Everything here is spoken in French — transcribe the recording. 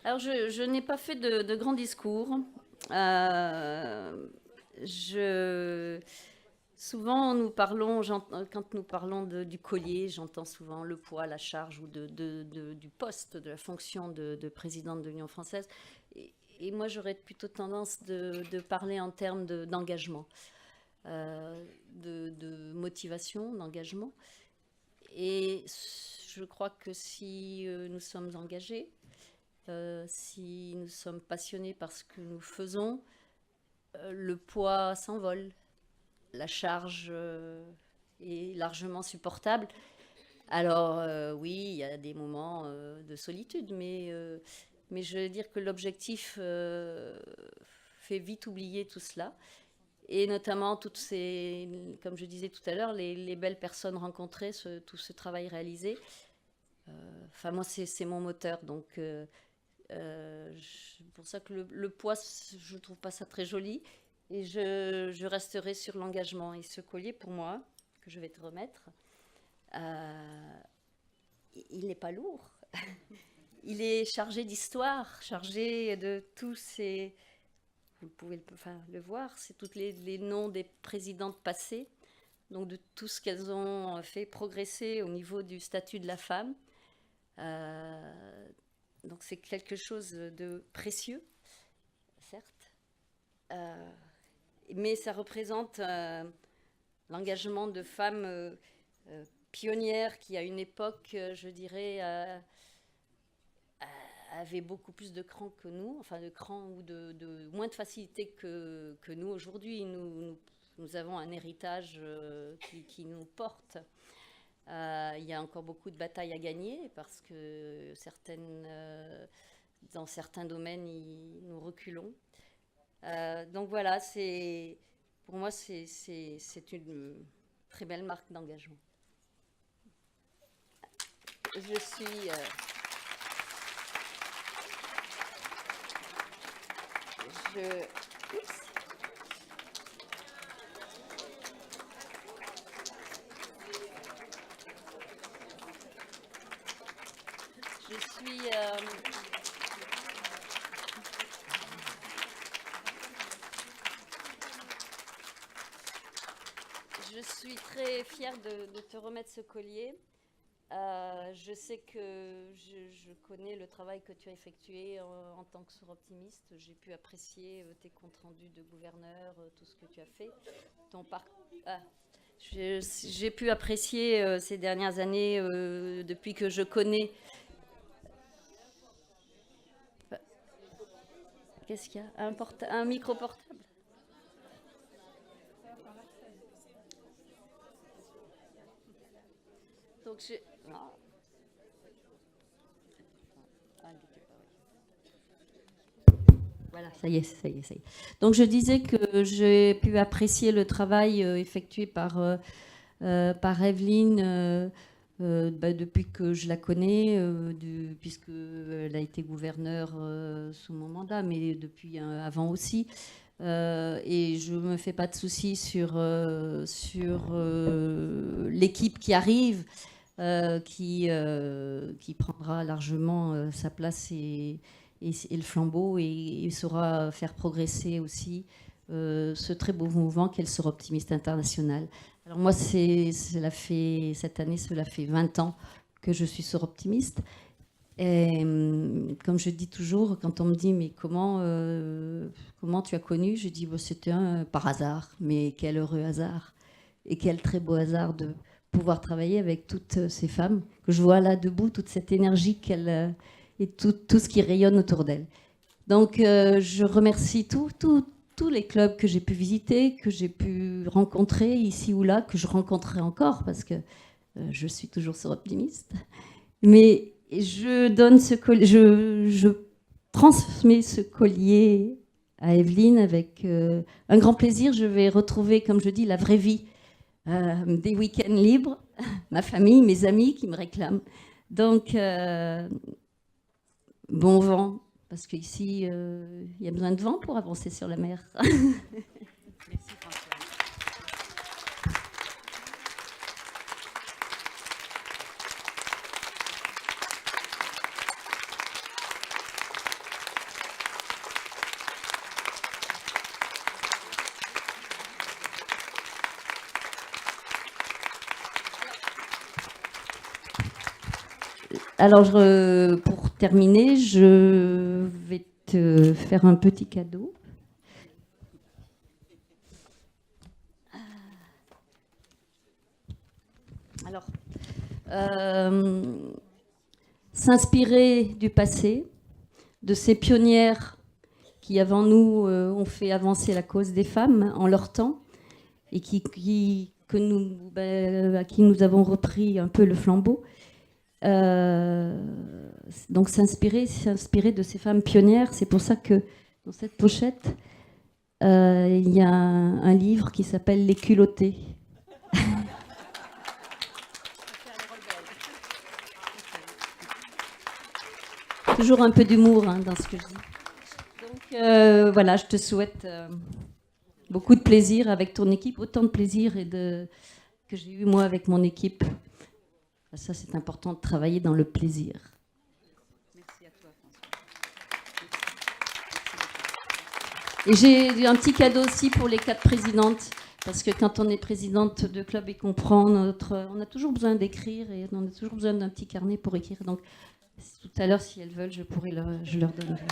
Alors, je n'ai pas fait de grands discours. Euh, je, souvent, quand nous parlons du collier, j'entends souvent le poids, la charge ou du poste, de la fonction de présidente de l'Union française. Et moi, j'aurais plutôt tendance de parler en termes d'engagement, de motivation, d'engagement. Et je crois que si nous sommes engagés, si nous sommes passionnés par ce que nous faisons, le poids s'envole, la charge est largement supportable. Alors oui, il y a des moments de solitude, mais je veux dire que l'objectif fait vite oublier tout cela. Et notamment toutes ces, comme je disais tout à l'heure, les belles personnes rencontrées, tout ce travail réalisé. Enfin, moi, c'est mon moteur. Donc, c'est pour ça que le poids, je ne trouve pas ça très joli. Et je resterai sur l'engagement. Et ce collier, pour moi, que je vais te remettre, euh, il n'est pas lourd. Il est chargé d'histoire, chargé de tous ces... Vous pouvez le voir, c'est tous les noms des présidentes passées, donc de tout ce qu'elles ont fait progresser au niveau du statut de la femme. Euh, donc c'est quelque chose de précieux, certes, euh, mais ça représente l'engagement de femmes pionnières qui, à une époque, je dirais, avaient beaucoup plus de cran que nous, enfin de cran ou de moins de facilité que nous aujourd'hui. Nous avons un héritage qui nous porte. Il y a encore beaucoup de batailles à gagner parce que dans certains domaines, nous reculons. Donc voilà, pour moi, c'est une très belle marque d'engagement. Je suis... Oups. Je suis... Je suis très fière de te remettre ce collier. Je sais que je connais le travail que tu as effectué en tant que soeur-optimiste. J'ai pu apprécier tes comptes rendus de gouverneur, tout ce que tu as fait. Ton parcours. J'ai pu apprécier ces dernières années, depuis que je connais. Qu'est-ce qu'il y a? Un micro portable? Donc, non. Voilà, ça y est, ça y est, ça y est. Donc je disais que j'ai pu apprécier le travail effectué par Evelyne depuis que je la connais, puisqu'elle a été gouverneure sous mon mandat, mais depuis avant aussi. Et je ne me fais pas de soucis sur l'équipe qui arrive, qui prendra largement sa place et le flambeau et saura faire progresser aussi ce très beau mouvement qu'est le Sœurs Optimistes International. Alors moi, cette année, cela fait 20 ans que je suis Sœur Optimiste. Et comme je dis toujours, quand on me dit mais comment tu as connu, je dis c'était par hasard, mais quel heureux hasard et quel très beau hasard de pouvoir travailler avec toutes ces femmes que je vois là debout, toute cette énergie et tout ce qui rayonne autour d'elles. Donc je remercie tous les clubs que j'ai pu visiter, que j'ai pu rencontrer ici ou là, que je rencontrerai encore parce que je suis toujours sur optimiste. Mais je transmets ce collier à Evelyne avec un grand plaisir. Je vais retrouver, comme je dis, la vraie vie, des week-ends libres, ma famille, mes amis qui me réclament. Donc, bon vent, parce qu'ici, il y a besoin de vent pour avancer sur la mer. Merci François. Alors, pour terminer, je vais te faire un petit cadeau. Alors, s'inspirer du passé, de ces pionnières qui, avant nous, ont fait avancer la cause des femmes en leur temps et à qui nous avons repris un peu le flambeau. Donc s'inspirer de ces femmes pionnières. C'est pour ça que dans cette pochette, il y a un livre qui s'appelle Les culottés. Toujours un peu d'humour dans ce que je dis. Donc voilà, je te souhaite beaucoup de plaisir avec ton équipe, autant de plaisir que j'ai eu moi avec mon équipe. Ça, c'est important de travailler dans le plaisir. Merci à toi, François. Et j'ai un petit cadeau aussi pour les 4 présidentes. Parce que quand on est présidente de club et qu'on prend on a toujours besoin d'écrire et on a toujours besoin d'un petit carnet pour écrire. Donc tout à l'heure, si elles veulent, je leur donnerai.